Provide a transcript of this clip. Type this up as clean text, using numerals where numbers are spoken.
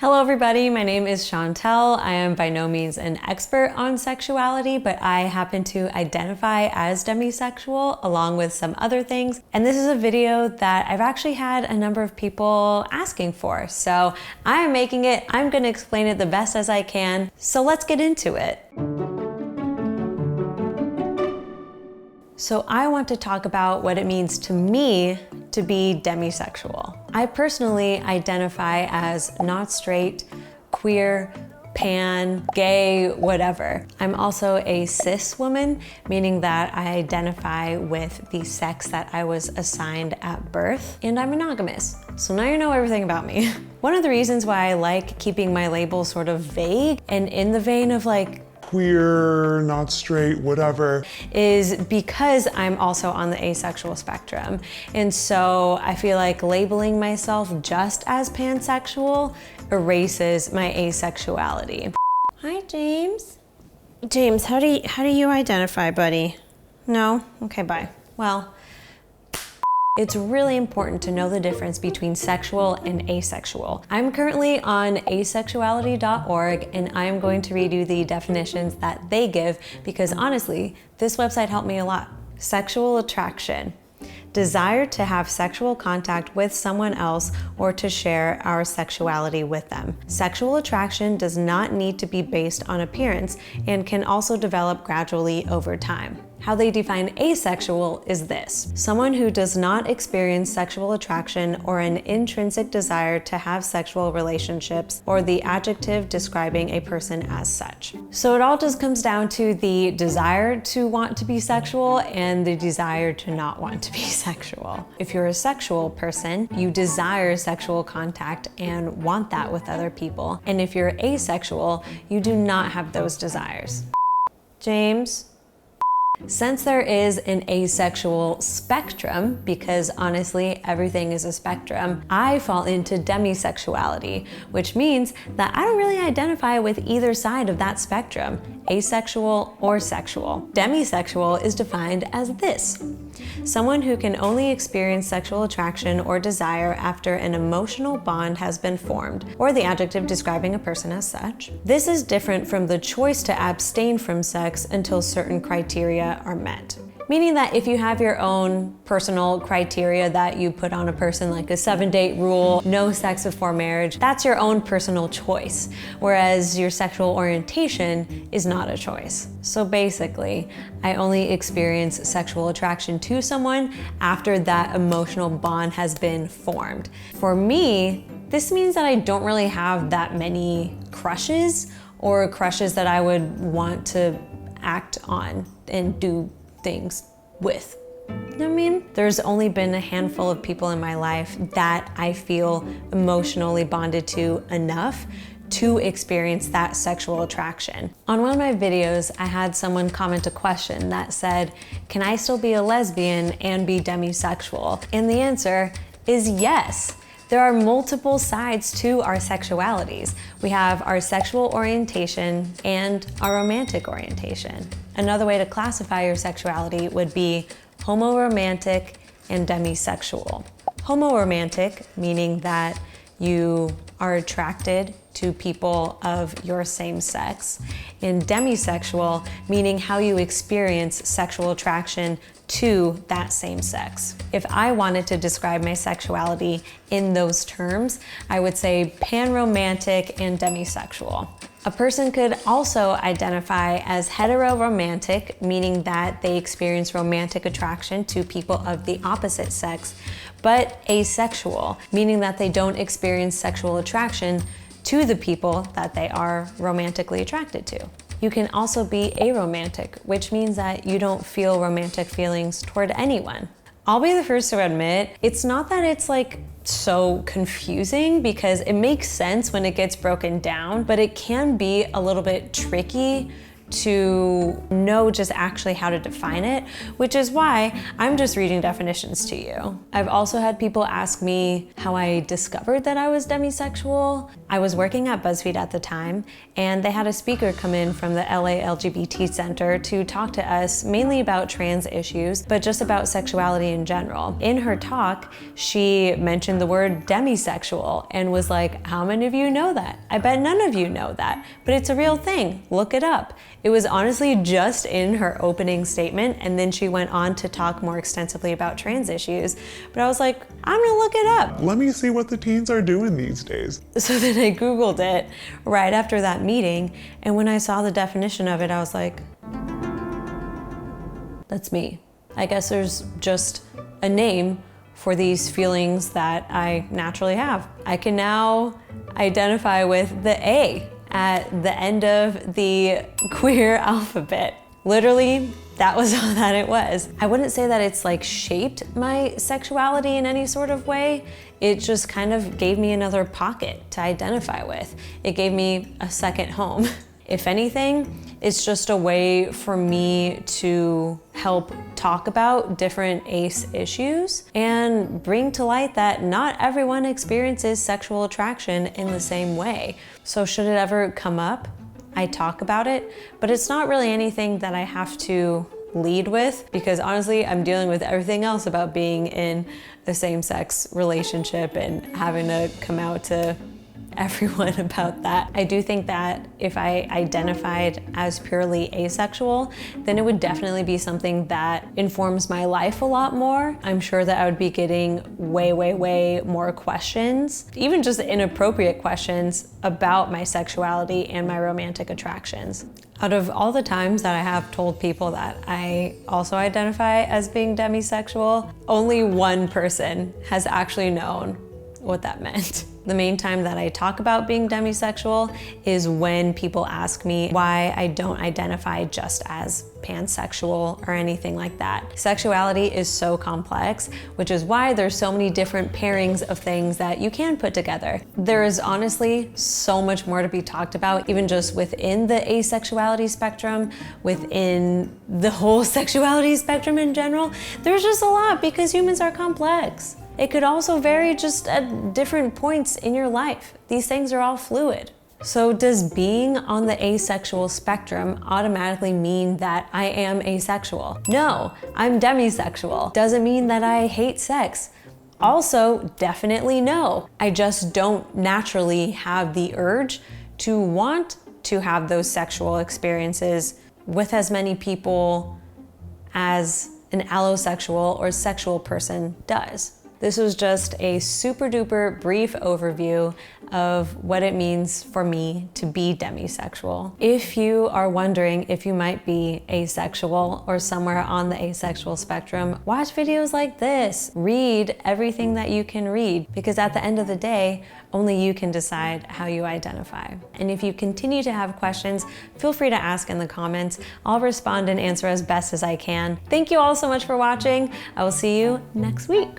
Hello everybody, my name is Chantel. I am by no means an expert on sexuality, but I happen to identify as demisexual along with some other things. And this is a video that I've actually had a number of people asking for. So I am making it, I'm gonna explain it the best as I can. So let's get into it. So I want to talk about what it means to me to be demisexual. I personally identify as not straight, queer, pan, gay, whatever. I'm also a cis woman, meaning that I identify with the sex that I was assigned at birth, and I'm monogamous. So now you know everything about me. One of the reasons why I like keeping my labels sort of vague and in the vein of like, queer, not straight, whatever, is because I'm also on the asexual spectrum. And so I feel like labeling myself just as pansexual erases my asexuality. Hi, James. James, how do you identify, buddy? No? Okay, bye. Well, it's really important to know the difference between sexual and asexual. I'm currently on asexuality.org and I'm going to read you the definitions that they give because honestly, this website helped me a lot. Sexual attraction. Desire to have sexual contact with someone else or to share our sexuality with them. Sexual attraction does not need to be based on appearance and can also develop gradually over time. How they define asexual is this: someone who does not experience sexual attraction or an intrinsic desire to have sexual relationships, or the adjective describing a person as such. So it all just comes down to the desire to want to be sexual and the desire to not want to be sexual. If you're a sexual person, you desire sexual contact and want that with other people. And if you're asexual, you do not have those desires. James? Since there is an asexual spectrum, because honestly, everything is a spectrum, I fall into demisexuality, which means that I don't really identify with either side of that spectrum, asexual or sexual. Demisexual is defined as this: someone who can only experience sexual attraction or desire after an emotional bond has been formed, or the adjective describing a person as such. This is different from the choice to abstain from sex until certain criteria are met. Meaning that if you have your own personal criteria that you put on a person, like a 7-date rule, no sex before marriage, that's your own personal choice. Whereas your sexual orientation is not a choice. So basically, I only experience sexual attraction to someone after that emotional bond has been formed. For me, this means that I don't really have that many crushes or crushes that I would want to act on and do things with. You know what I mean? There's only been a handful of people in my life that I feel emotionally bonded to enough to experience that sexual attraction. On one of my videos, I had someone comment a question that said, can I still be a lesbian and be demisexual? And the answer is yes. There are multiple sides to our sexualities. We have our sexual orientation and our romantic orientation. Another way to classify your sexuality would be homoromantic and demisexual. Homoromantic, meaning that you are attracted to people of your same sex, and demisexual, meaning how you experience sexual attraction to that same sex. If I wanted to describe my sexuality in those terms, I would say panromantic and demisexual. A person could also identify as heteroromantic, meaning that they experience romantic attraction to people of the opposite sex, but asexual, meaning that they don't experience sexual attraction to the people that they are romantically attracted to. You can also be aromantic, which means that you don't feel romantic feelings toward anyone. I'll be the first to admit, it's not that it's like so confusing because it makes sense when it gets broken down, but it can be a little bit tricky to know just actually how to define it, which is why I'm just reading definitions to you. I've also had people ask me how I discovered that I was demisexual. I was working at BuzzFeed at the time, and they had a speaker come in from the LA LGBT Center to talk to us mainly about trans issues, but just about sexuality in general. In her talk, she mentioned the word demisexual and was like, how many of you know that? I bet none of you know that, but it's a real thing. Look it up. It was honestly just in her opening statement, and then she went on to talk more extensively about trans issues. But I was like, I'm gonna look it up. Let me see what the teens are doing these days. So then I Googled it right after that meeting, and when I saw the definition of it, I was like, that's me. I guess there's just a name for these feelings that I naturally have. I can now identify with the A at the end of the queer alphabet. Literally, that was all that it was. I wouldn't say that it's like shaped my sexuality in any sort of way. It just kind of gave me another pocket to identify with. It gave me a second home. If anything, it's just a way for me to help talk about different ACE issues and bring to light that not everyone experiences sexual attraction in the same way. So should it ever come up, I talk about it, but it's not really anything that I have to lead with, because honestly, I'm dealing with everything else about being in a same-sex relationship and having to come out to everyone about that. I do think that if I identified as purely asexual, then it would definitely be something that informs my life a lot more. I'm sure that I would be getting way more questions, even just inappropriate questions about my sexuality and my romantic attractions. Out of all the times that I have told people that I also identify as being demisexual, only one person has actually known what that meant. The main time that I talk about being demisexual is when people ask me why I don't identify just as pansexual or anything like that. Sexuality is so complex, which is why there's so many different pairings of things that you can put together. There is honestly so much more to be talked about, even just within the asexuality spectrum, within the whole sexuality spectrum in general. There's just a lot because humans are complex. It could also vary just at different points in your life. These things are all fluid. So does being on the asexual spectrum automatically mean that I am asexual? No, I'm demisexual. Doesn't mean that I hate sex. Also, definitely no. I just don't naturally have the urge to want to have those sexual experiences with as many people as an allosexual or sexual person does. This was just a super duper brief overview of what it means for me to be demisexual. If you are wondering if you might be asexual or somewhere on the asexual spectrum, watch videos like this. Read everything that you can read, because at the end of the day, only you can decide how you identify. And if you continue to have questions, feel free to ask in the comments. I'll respond and answer as best as I can. Thank you all so much for watching. I will see you next week.